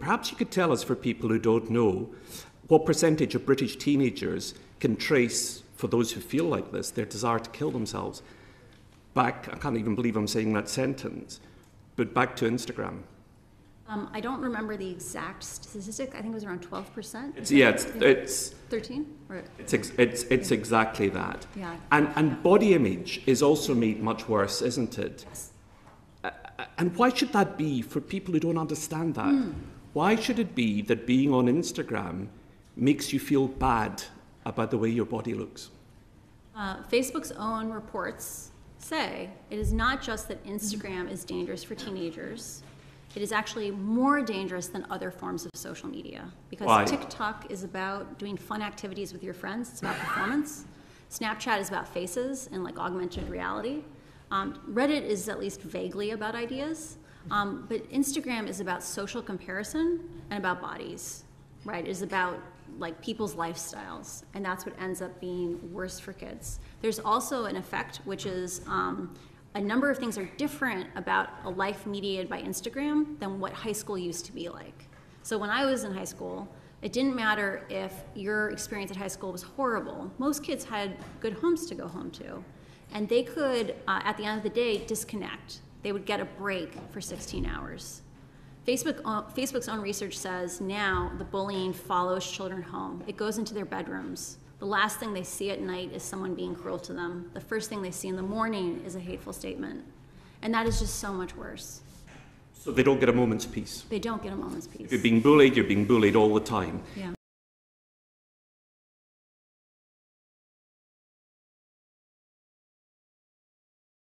Perhaps you could tell us, for people who don't know, what percentage of British teenagers can trace, for those who feel like this, their desire to kill themselves back, I can't even believe I'm saying that sentence, but back to Instagram. I don't remember the exact statistic. I think it was around 12%. It's 13? Or, it's exactly that. Yeah. And body image is also made much worse, isn't it? yes. And why should that be for people who don't understand that? Why should it be that being on Instagram makes you feel bad about the way your body looks? Facebook's own reports say it is not just that Instagram is dangerous for teenagers. It is actually more dangerous than other forms of social media. Because Why? TikTok is about doing fun activities with your friends. It's about performance. Snapchat is about faces and like augmented reality. Reddit is at least vaguely about ideas. But Instagram is about social comparison and about bodies, right? It is about like people's lifestyles, and that's what ends up being worse for kids. There's also an effect, which is a number of things are different about a life mediated by Instagram than what high school used to be like. So when I was in high school, it didn't matter if your experience at high school was horrible. Most kids had good homes to go home to, and they could, at the end of the day, disconnect. They would get a break for 16 hours. Facebook's own research says now the bullying follows children home. It goes into their bedrooms. The last thing they see at night is someone being cruel to them. The first thing they see in the morning is a hateful statement. And that is just so much worse. So they don't get a moment's peace. They don't get a moment's peace. If you're being bullied all the time. Yeah.